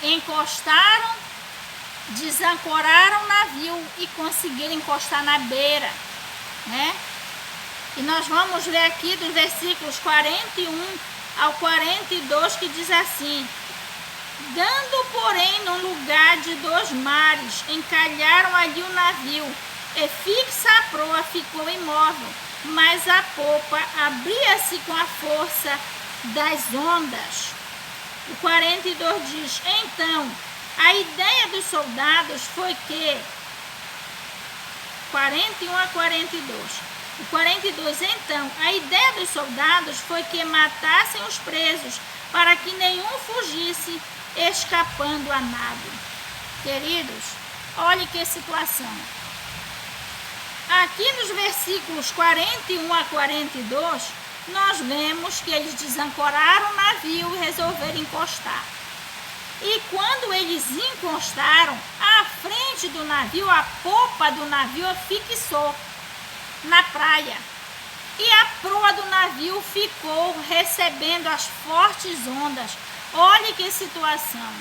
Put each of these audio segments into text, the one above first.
encostaram, desancoraram o navio e conseguiram encostar na beira, né? E nós vamos ler aqui dos versículos 41 ao 42, que diz assim: dando, porém, no lugar de 2 mares, encalharam ali o navio, e fixa a proa ficou imóvel, mas a popa abria-se com a força das ondas. O 42 diz: então, a ideia dos soldados foi que... 41 a 42. O 42, então, a ideia dos soldados foi que matassem os presos, para que nenhum fugisse, escapando a nado. Queridos, olhe que situação. Aqui nos versículos 41 a 42, nós vemos que eles desancoraram o navio e resolveram encostar. E quando eles encostaram, a frente do navio, a popa do navio fixou na praia. E a proa do navio ficou recebendo as fortes ondas. Olhe que situação.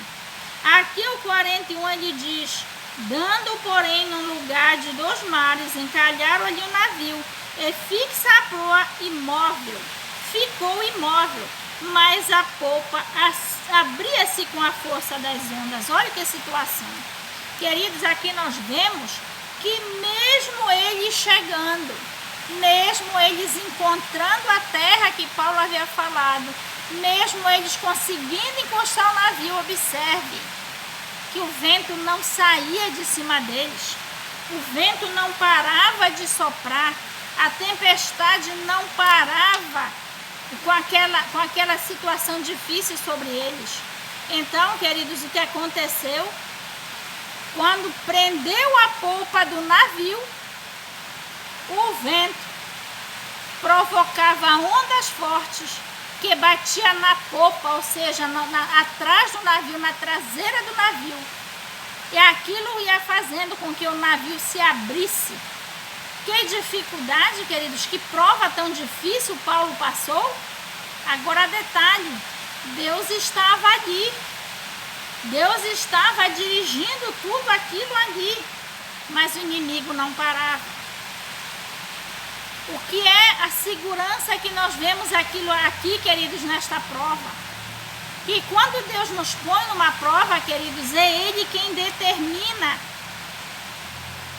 Aqui o 41 ele diz: dando, porém, no lugar de 2 mares, encalharam ali o navio, e fixa a proa imóvel. Ficou imóvel, mas a popa abria-se com a força das ondas. Olha que situação. Queridos, aqui nós vemos que mesmo eles chegando, mesmo eles encontrando a terra que Paulo havia falado, mesmo eles conseguindo encostar o navio, observe que o vento não saía de cima deles, o vento não parava de soprar, a tempestade não parava com aquela situação difícil sobre eles. Então, queridos, o que aconteceu? Quando prendeu a polpa do navio, o vento provocava ondas fortes que batia na popa, ou seja, atrás do navio, na traseira do navio. E aquilo ia fazendo com que o navio se abrisse. Que dificuldade, queridos, que prova tão difícil Paulo passou. Agora detalhe, Deus estava ali. Deus estava dirigindo tudo aquilo ali, mas o inimigo não parava. O que é a segurança que nós vemos aqui, queridos, nesta prova? Que quando Deus nos põe numa prova, queridos, é Ele quem determina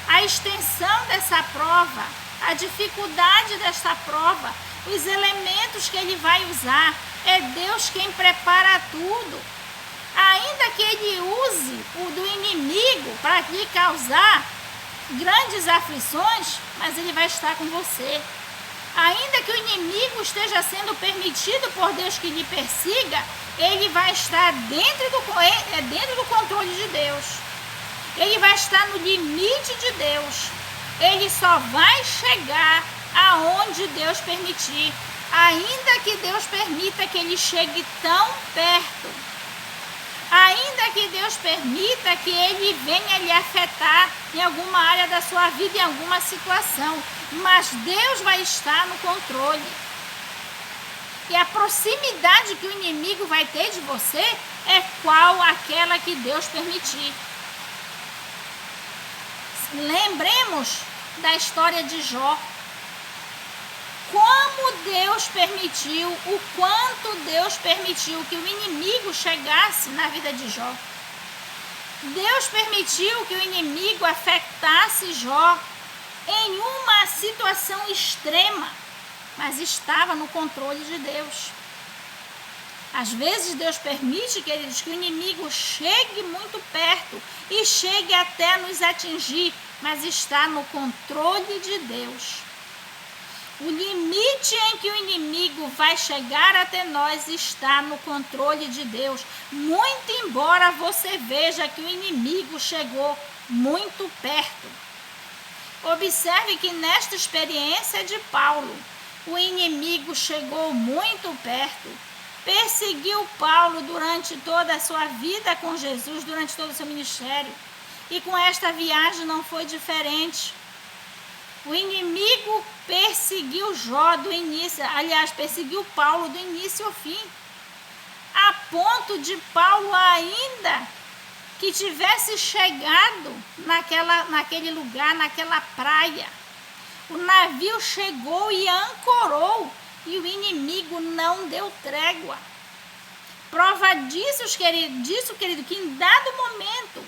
a extensão dessa prova, a dificuldade desta prova, os elementos que Ele vai usar. É Deus quem prepara tudo. Ainda que Ele use o do inimigo para lhe causar grandes aflições, mas Ele vai estar com você. Ainda que o inimigo esteja sendo permitido por Deus que lhe persiga, ele vai estar dentro do controle de Deus. Ele vai estar no limite de Deus. Ele só vai chegar aonde Deus permitir, ainda que Deus permita que ele chegue tão perto. Ainda que Deus permita que ele venha lhe afetar em alguma área da sua vida, em alguma situação, mas Deus vai estar no controle. E a proximidade que o inimigo vai ter de você é qual aquela que Deus permitir. Lembremos da história de Jó. Como Deus permitiu, o quanto Deus permitiu que o inimigo chegasse na vida de Jó. Deus permitiu que o inimigo afetasse Jó em uma situação extrema, mas estava no controle de Deus. Às vezes Deus permite, queridos, que o inimigo chegue muito perto e chegue até nos atingir, mas está no controle de Deus. O limite em que o inimigo vai chegar até nós está no controle de Deus. Muito embora você veja que o inimigo chegou muito perto. Observe que nesta experiência de Paulo, o inimigo chegou muito perto. Perseguiu Paulo durante toda a sua vida com Jesus, durante todo o seu ministério. E com esta viagem não foi diferente. O inimigo perseguiu Jó do início, aliás, perseguiu Paulo do início ao fim. a ponto de Paulo ainda que tivesse chegado naquele lugar, naquela praia. O navio chegou e ancorou e o inimigo não deu trégua. Prova disso, querido, que em dado momento,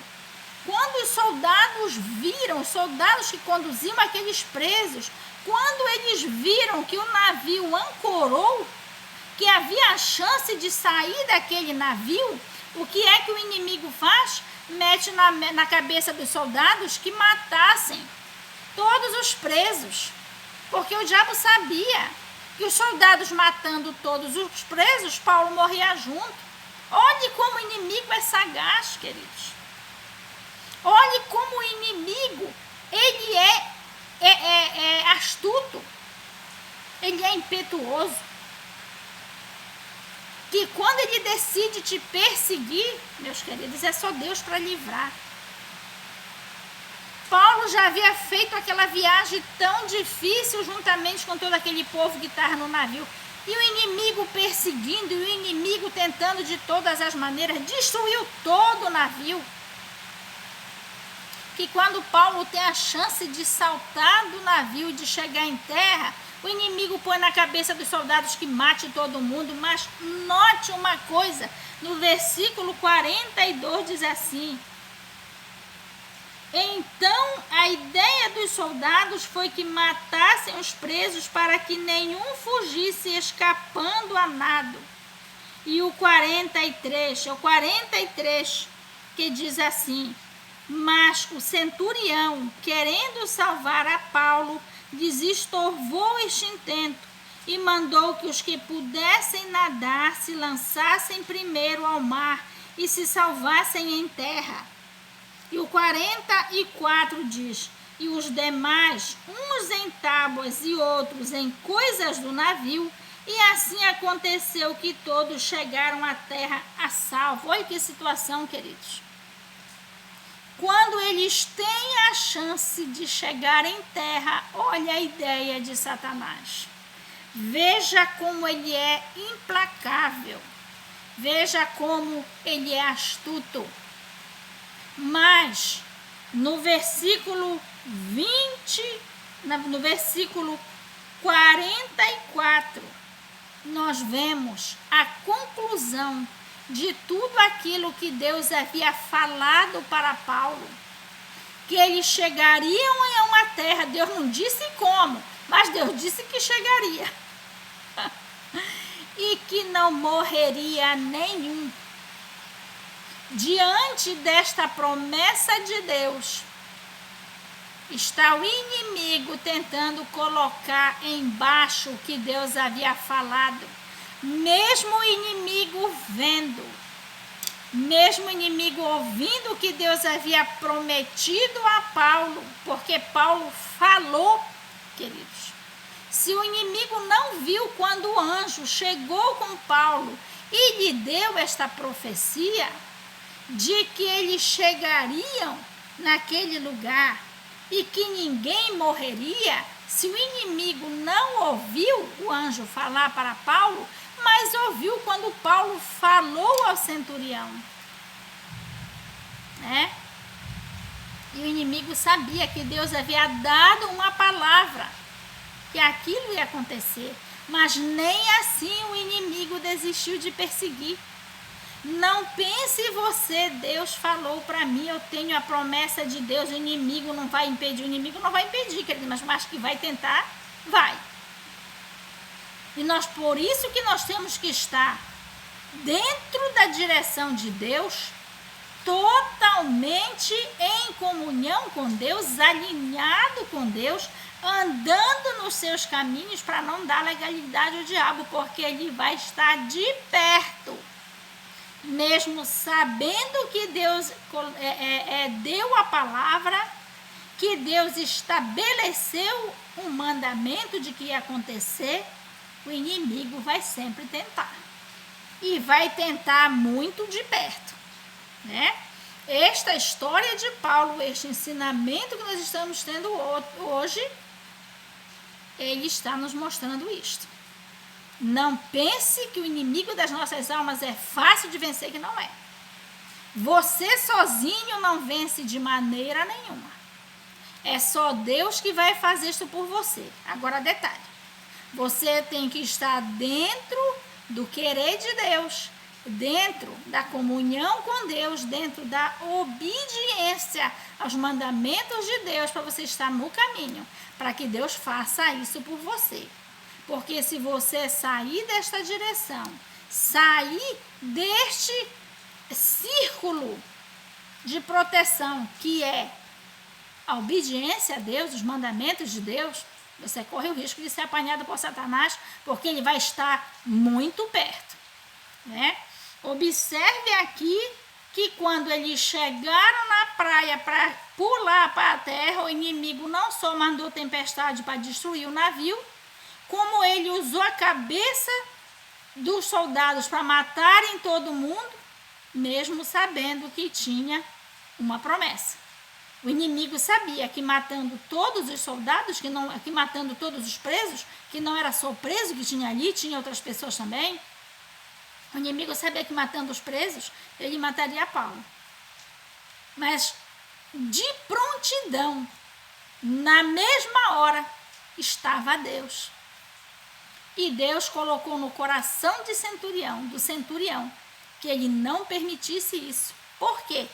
quando os soldados viram, os soldados que conduziam aqueles presos, quando eles viram que o navio ancorou, que havia a chance de sair daquele navio, o que é que o inimigo faz? Mete na cabeça dos soldados que matassem todos os presos, porque o diabo sabia que os soldados matando todos os presos, Paulo morria junto. Olhe como o inimigo é sagaz, queridos. Olhe como o inimigo, ele é astuto, ele é impetuoso. Que quando ele decide te perseguir, meus queridos, é só Deus para livrar. Paulo já havia feito aquela viagem tão difícil juntamente com todo aquele povo que estava no navio. E o inimigo perseguindo, e o inimigo tentando de todas as maneiras, destruiu todo o navio. Que quando Paulo tem a chance de saltar do navio e de chegar em terra, o inimigo põe na cabeça dos soldados que mate todo mundo. Mas note uma coisa, no versículo 42 diz assim: então a ideia dos soldados foi que matassem os presos para que nenhum fugisse escapando a nado. E o 43 que diz assim: mas o centurião, querendo salvar a Paulo, desestorvou este intento e mandou que os que pudessem nadar se lançassem primeiro ao mar e se salvassem em terra. E o 44 diz: e os demais, uns em tábuas e outros em coisas do navio, e assim aconteceu que todos chegaram à terra a salvo. Olha que situação, queridos. Quando eles têm a chance de chegar em terra, olha a ideia de Satanás. Veja como ele é implacável. Veja como ele é astuto. Mas no versículo 44, nós vemos a conclusão de tudo aquilo que Deus havia falado para Paulo, que eles chegariam em uma terra. Deus não disse como, mas Deus disse que chegaria e que não morreria nenhum. Diante desta promessa de Deus, está o inimigo tentando colocar embaixo o que Deus havia falado. Mesmo o inimigo vendo, mesmo o inimigo ouvindo o que Deus havia prometido a Paulo, porque Paulo falou, queridos. Se o inimigo não viu quando o anjo chegou com Paulo e lhe deu esta profecia de que eles chegariam naquele lugar e que ninguém morreria, se o inimigo não ouviu o anjo falar para Paulo, mas ouviu quando Paulo falou ao centurião, né? E o inimigo sabia que Deus havia dado uma palavra, que aquilo ia acontecer, mas nem assim o inimigo desistiu de perseguir. Não pense você, Deus falou para mim, eu tenho a promessa de Deus, o inimigo não vai impedir. O inimigo não vai impedir, querido, mas que vai tentar, vai. E por isso que nós temos que estar dentro da direção de Deus, totalmente em comunhão com Deus, alinhado com Deus, andando nos seus caminhos para não dar legalidade ao diabo, porque ele vai estar de perto. Mesmo sabendo que Deus deu a palavra, que Deus estabeleceu um mandamento de que ia acontecer, o inimigo vai sempre tentar. E vai tentar muito de perto, né? Esta história de Paulo, este ensinamento que nós estamos tendo hoje, ele está nos mostrando isto. Não pense que o inimigo das nossas almas é fácil de vencer, que não é. Você sozinho não vence de maneira nenhuma. É só Deus que vai fazer isso por você. Agora, detalhe. Você tem que estar dentro do querer de Deus, dentro da comunhão com Deus, dentro da obediência aos mandamentos de Deus, para você estar no caminho, para que Deus faça isso por você. Porque se você sair desta direção, sair deste círculo de proteção que é a obediência a Deus, os mandamentos de Deus, você corre o risco de ser apanhado por Satanás, porque ele vai estar muito perto, né? Observe aqui que quando eles chegaram na praia para pular para a terra, o inimigo não só mandou tempestade para destruir o navio, como ele usou a cabeça dos soldados para matarem todo mundo, mesmo sabendo que tinha uma promessa. O inimigo sabia que matando todos os soldados, que matando todos os presos, que não era só o preso que tinha ali, tinha outras pessoas também. O inimigo sabia que matando os presos, ele mataria Paulo. Mas de prontidão, na mesma hora, estava Deus. E Deus colocou no coração do centurião, que ele não permitisse isso. Por quê?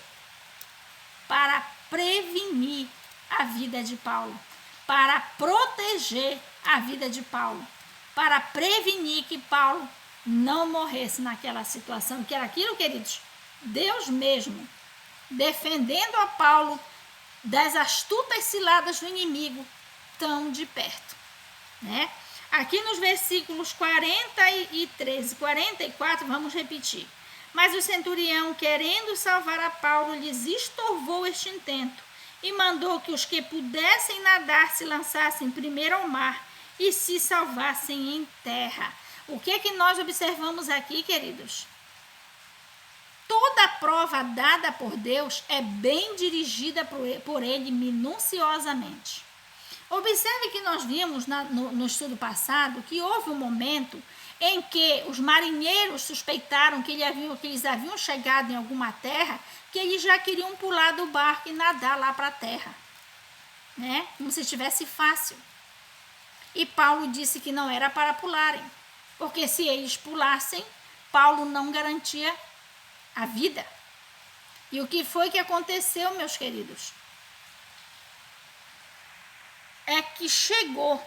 Para prevenir a vida de Paulo, para proteger a vida de Paulo, para prevenir que Paulo não morresse naquela situação, que era aquilo, queridos, Deus mesmo, defendendo a Paulo das astutas ciladas do inimigo, tão de perto, né? Aqui nos versículos 43 e 44, vamos repetir. Mas o centurião, querendo salvar a Paulo, lhes estorvou este intento e mandou que os que pudessem nadar se lançassem primeiro ao mar e se salvassem em terra. O que nós observamos aqui, queridos? Toda prova dada por Deus é bem dirigida por Ele minuciosamente. Observe que nós vimos no estudo passado que houve um momento em que os marinheiros suspeitaram que eles haviam chegado em alguma terra, que eles já queriam pular do barco e nadar lá para a terra, né? Como se estivesse fácil. E Paulo disse que não era para pularem, porque se eles pulassem, Paulo não garantia a vida. E o que foi que aconteceu, meus queridos? É que chegou.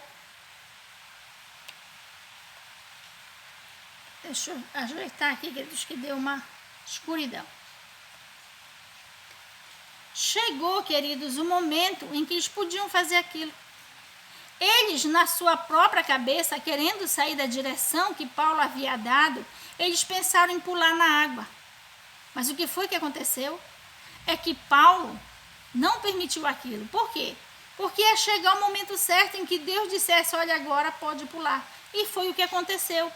Deixa eu ajeitar aqui, queridos, que deu uma escuridão. Chegou, queridos, o momento em que eles podiam fazer aquilo. Eles, na sua própria cabeça, querendo sair da direção que Paulo havia dado, eles pensaram em pular na água. Mas o que foi que aconteceu? É que Paulo não permitiu aquilo. Por quê? Porque ia chegar o momento certo em que Deus dissesse, olha, agora pode pular. E foi o que aconteceu.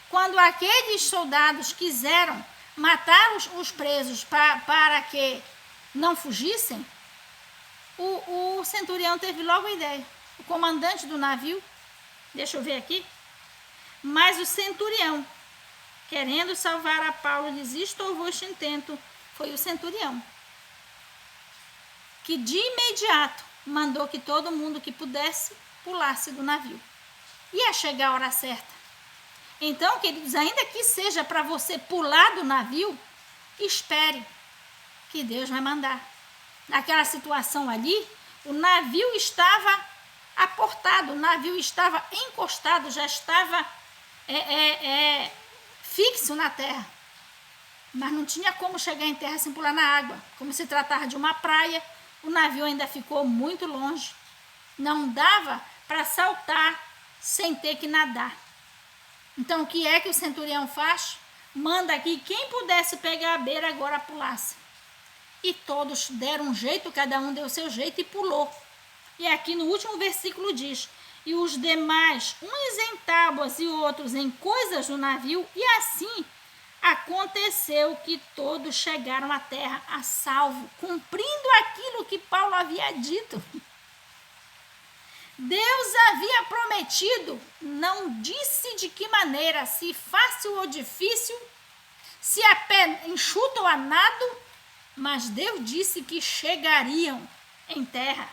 Quando aqueles soldados quiseram matar os presos para que não fugissem, o centurião teve logo a ideia. O comandante do navio, deixa eu ver aqui, mas o centurião, querendo salvar a Paulo, lhes estorvou este intento, foi o centurião, que de imediato mandou que todo mundo que pudesse pulasse do navio. Ia chegar a hora certa. Então, queridos, ainda que seja para você pular do navio, espere que Deus vai mandar. Naquela situação ali, o navio estava aportado, o navio estava encostado, já estava fixo na terra. Mas não tinha como chegar em terra sem pular na água. Como se tratava de uma praia, o navio ainda ficou muito longe. Não dava para saltar sem ter que nadar. Então, o que é que o centurião faz? Manda que quem pudesse pegar a beira agora pulasse. E todos deram um jeito, cada um deu o seu jeito e pulou. E aqui no último versículo diz, e os demais, uns em tábuas e outros em coisas do navio, e assim aconteceu que todos chegaram à terra a salvo, cumprindo aquilo que Paulo havia dito. Deus havia prometido, não disse de que maneira, se fácil ou difícil, se a pé enxuto ou a nado, mas Deus disse que chegariam em terra.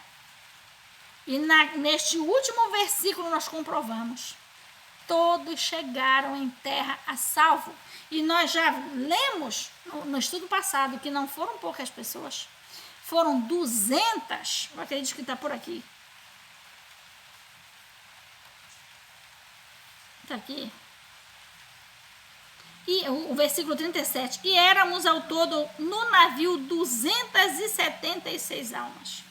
E neste último versículo nós comprovamos, todos chegaram em terra a salvo. E nós já lemos no estudo passado que não foram poucas pessoas, foram 200, eu acredito que está por aqui. Está aqui. E o versículo 37, e éramos ao todo no navio 276 almas.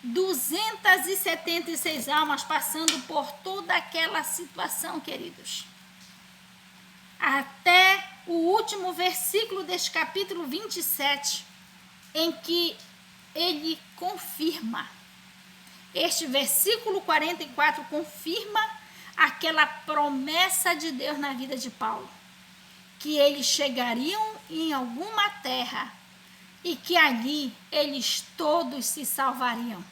276 almas passando por toda aquela situação, queridos. Até o último versículo deste capítulo 27, em que ele confirma. Este versículo 44 confirma aquela promessa de Deus na vida de Paulo, que eles chegariam em alguma terra e que ali eles todos se salvariam.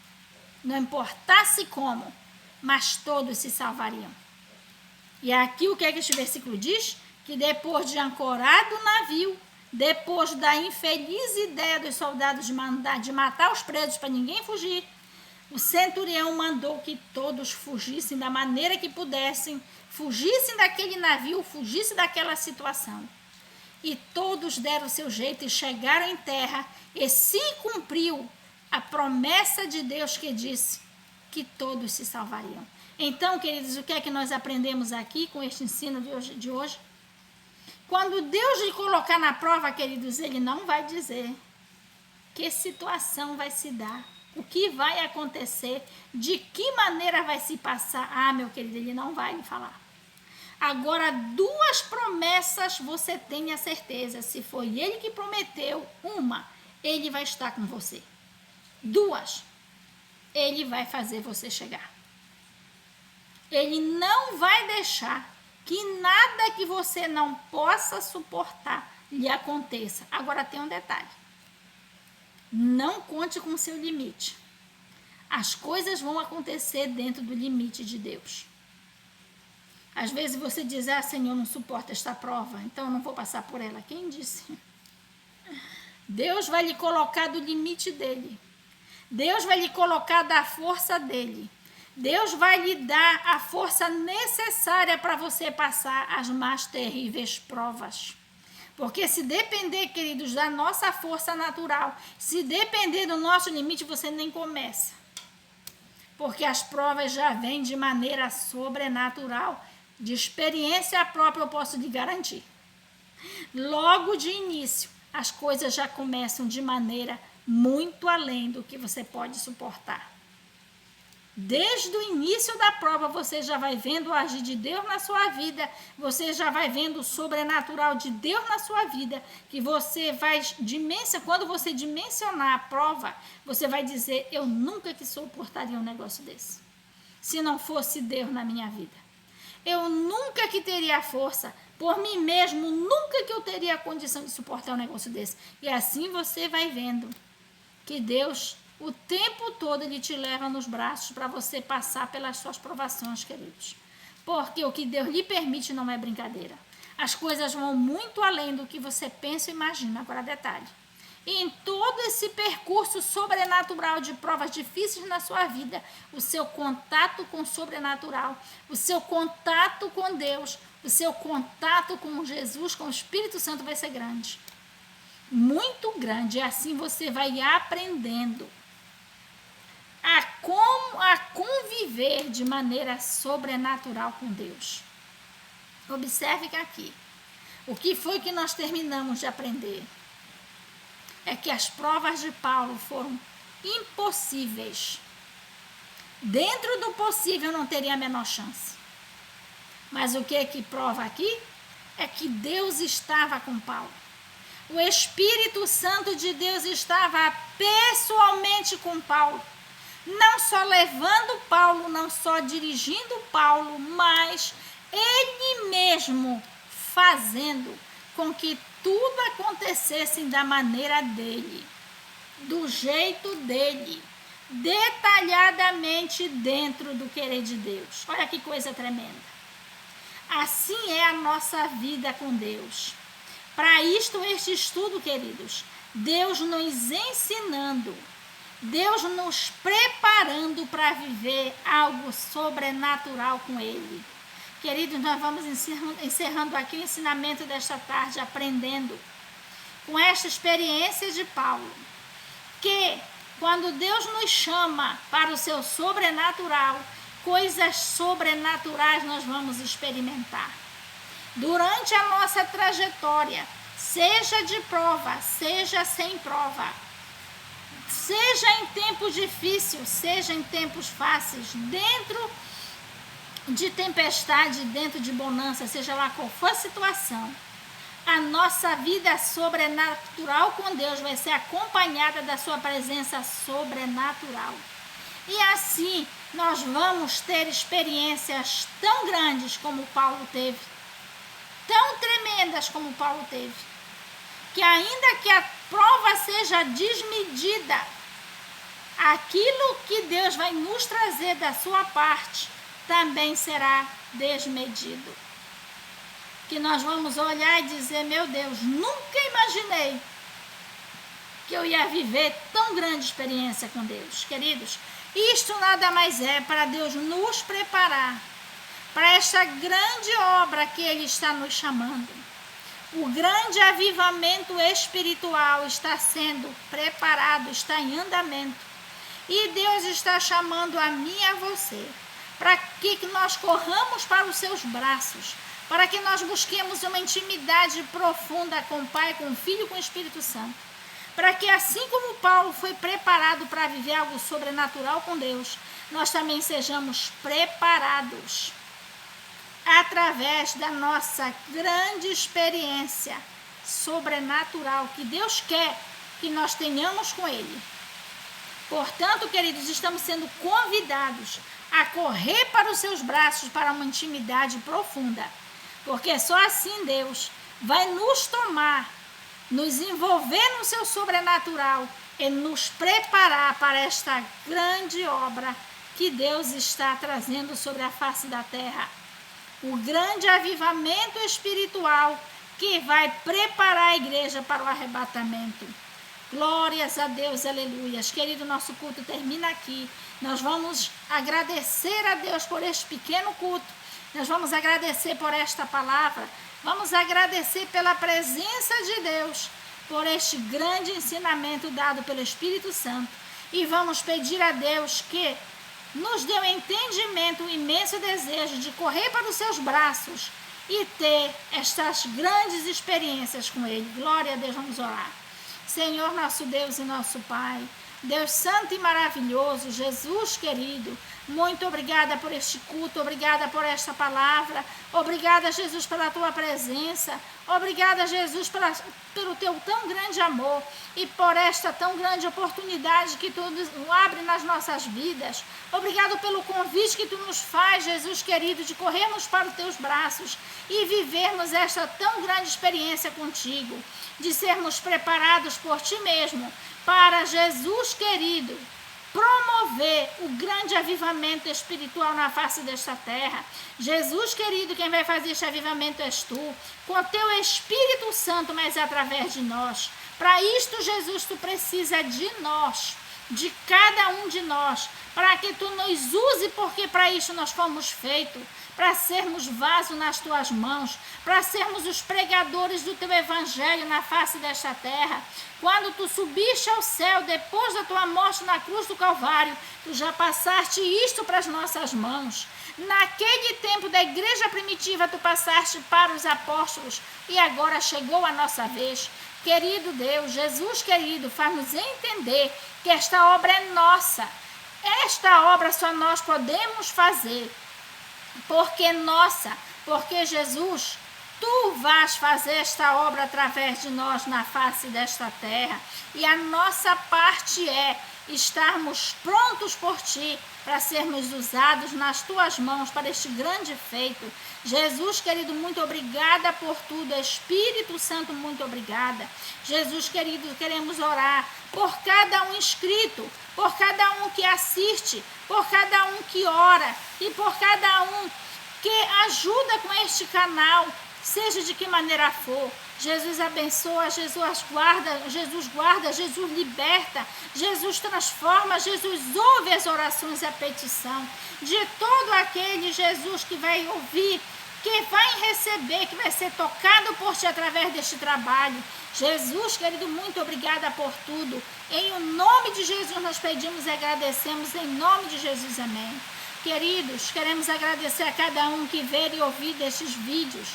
Não importasse como, mas todos se salvariam. E aqui o que é que este versículo diz? Que depois de ancorado o navio, depois da infeliz ideia dos soldados de matar os presos para ninguém fugir, o centurião mandou que todos fugissem da maneira que pudessem, fugissem daquele navio, fugissem daquela situação. E todos deram o seu jeito e chegaram em terra, e se cumpriu a promessa de Deus que disse que todos se salvariam. Então, queridos, o que é que nós aprendemos aqui com este ensino de hoje? Quando Deus lhe colocar na prova, queridos, ele não vai dizer que situação vai se dar, o que vai acontecer, de que maneira vai se passar. Ah, meu querido, ele não vai lhe falar. Agora, 2 promessas você tem a certeza. Se foi ele que prometeu, uma, ele vai estar com você. 2, ele vai fazer você chegar. Ele não vai deixar que nada que você não possa suportar lhe aconteça. Agora tem um detalhe. Não conte com o seu limite. As coisas vão acontecer dentro do limite de Deus. Às vezes você diz, Senhor, não suporta esta prova, então eu não vou passar por ela. Quem disse? Deus vai lhe colocar do limite dele. Deus vai lhe colocar da força dele. Deus vai lhe dar a força necessária para você passar as mais terríveis provas. Porque se depender, queridos, da nossa força natural, se depender do nosso limite, você nem começa. Porque as provas já vêm de maneira sobrenatural. De experiência própria eu posso lhe garantir. Logo de início, as coisas já começam de maneira muito além do que você pode suportar. Desde o início da prova, você já vai vendo o agir de Deus na sua vida, você já vai vendo o sobrenatural de Deus na sua vida, que você vai quando você dimensionar a prova, você vai dizer, eu nunca que suportaria um negócio desse, se não fosse Deus na minha vida. Eu nunca que teria força, por mim mesmo, nunca que eu teria a condição de suportar um negócio desse. E assim você vai vendo que Deus, o tempo todo, ele te leva nos braços para você passar pelas suas provações, queridos. Porque o que Deus lhe permite não é brincadeira. As coisas vão muito além do que você pensa e imagina. Agora, detalhe. E em todo esse percurso sobrenatural de provas difíceis na sua vida, o seu contato com o sobrenatural, o seu contato com Deus, o seu contato com Jesus, com o Espírito Santo vai ser grande. Muito grande. E assim você vai aprendendo a conviver de maneira sobrenatural com Deus. Observe que aqui, o que foi que nós terminamos de aprender? É que as provas de Paulo foram impossíveis. Dentro do possível não teria a menor chance. Mas o que é que prova aqui? É que Deus estava com Paulo. O Espírito Santo de Deus estava pessoalmente com Paulo. Não só levando Paulo, não só dirigindo Paulo, mas ele mesmo fazendo com que tudo acontecesse da maneira dele, do jeito dele, detalhadamente dentro do querer de Deus. Olha que coisa tremenda. Assim é a nossa vida com Deus. Para isto, este estudo, queridos, Deus nos ensinando, Deus nos preparando para viver algo sobrenatural com Ele. Queridos, nós vamos encerrando aqui o ensinamento desta tarde, aprendendo com esta experiência de Paulo, que quando Deus nos chama para o seu sobrenatural, coisas sobrenaturais nós vamos experimentar. Durante a nossa trajetória, seja de prova, seja sem prova, seja em tempos difíceis, seja em tempos fáceis, dentro de tempestade, dentro de bonança, seja lá qual for a situação, a nossa vida sobrenatural com Deus vai ser acompanhada da sua presença sobrenatural. E assim nós vamos ter experiências tão grandes como Paulo teve, tão tremendas como Paulo teve, que ainda que a prova seja desmedida, aquilo que Deus vai nos trazer da sua parte também será desmedido. Que nós vamos olhar e dizer, meu Deus, nunca imaginei que eu ia viver tão grande experiência com Deus. Queridos, isto nada mais é para Deus nos preparar para esta grande obra que Ele está nos chamando. O grande avivamento espiritual está sendo preparado, está em andamento. E Deus está chamando a mim e a você para que nós corramos para os seus braços, para que nós busquemos uma intimidade profunda com o Pai, com o Filho e com o Espírito Santo. Para que assim como Paulo foi preparado para viver algo sobrenatural com Deus, nós também sejamos preparados através da nossa grande experiência sobrenatural que Deus quer que nós tenhamos com Ele. Portanto, queridos, estamos sendo convidados a correr para os seus braços para uma intimidade profunda, porque só assim Deus vai nos tomar, nos envolver no seu sobrenatural e nos preparar para esta grande obra que Deus está trazendo sobre a face da terra. O grande avivamento espiritual que vai preparar a igreja para o arrebatamento. Glórias a Deus, aleluias. Querido, nosso culto termina aqui. Nós vamos agradecer a Deus por este pequeno culto. Nós vamos agradecer por esta palavra. Vamos agradecer pela presença de Deus, por este grande ensinamento dado pelo Espírito Santo. E vamos pedir a Deus que nos dê um entendimento, um imenso desejo de correr para os seus braços e ter estas grandes experiências com Ele. Glória a Deus, vamos orar. Senhor, nosso Deus e nosso Pai, Deus santo e maravilhoso, Jesus querido, muito obrigada por este culto, obrigada por esta palavra, obrigada, Jesus, pela tua presença, obrigada, Jesus, pelo teu tão grande amor e por esta tão grande oportunidade que tu abre nas nossas vidas. Obrigado pelo convite que tu nos faz, Jesus querido, de corrermos para os teus braços e vivermos esta tão grande experiência contigo, de sermos preparados por ti mesmo para, Jesus querido, promover o grande avivamento espiritual na face desta terra. Jesus querido, quem vai fazer este avivamento és tu, com o teu Espírito Santo, mas através de nós. Para isto, Jesus, tu precisa de nós, de cada um de nós, para que tu nos use, porque para isso nós fomos feitos, para sermos vaso nas tuas mãos, para sermos os pregadores do teu evangelho na face desta terra. Quando tu subiste ao céu, depois da tua morte na cruz do Calvário, tu já passaste isto para as nossas mãos. Naquele tempo da igreja primitiva, tu passaste para os apóstolos e agora chegou a nossa vez. Querido Deus, Jesus querido, faz-nos entender que esta obra é nossa. Esta obra só nós podemos fazer, porque Jesus, Tu vais fazer esta obra através de nós na face desta terra. E a nossa parte é estarmos prontos por Ti para sermos usados nas Tuas mãos para este grande feito. Jesus, querido, muito obrigada por tudo. Espírito Santo, muito obrigada. Jesus, querido, queremos orar por cada um inscrito, por cada um que assiste, por cada um que ora e por cada um que ajuda com este canal, seja de que maneira for. Jesus abençoa, Jesus guarda, Jesus liberta, Jesus transforma, Jesus ouve as orações e a petição de todo aquele, Jesus, que vai ouvir, que vai receber, que vai ser tocado por Ti através deste trabalho. Jesus, querido, muito obrigada por tudo. Em o nome de Jesus nós pedimos e agradecemos, em nome de Jesus, amém. Queridos, queremos agradecer a cada um que vê e ouvir destes vídeos.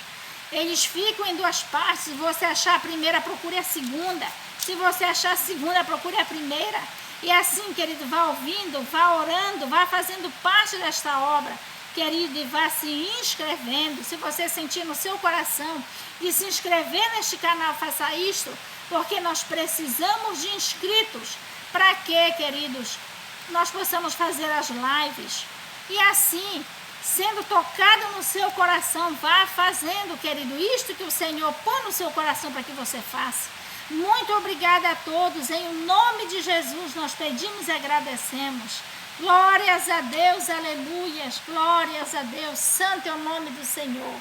Eles ficam em duas partes. Se você achar a primeira, procure a segunda. Se você achar a segunda, procure a primeira. E assim, querido, vá ouvindo, vá orando, vá fazendo parte desta obra, querido, e vá se inscrevendo. Se você sentir no seu coração de se inscrever neste canal, faça isto, porque nós precisamos de inscritos. Para que, queridos, nós possamos fazer as lives. E assim, sendo tocado no seu coração, vá fazendo, querido, isto que o Senhor põe no seu coração para que você faça. Muito obrigada a todos. Em nome de Jesus nós pedimos e agradecemos. Glórias a Deus, aleluias, glórias a Deus. Santo é o nome do Senhor.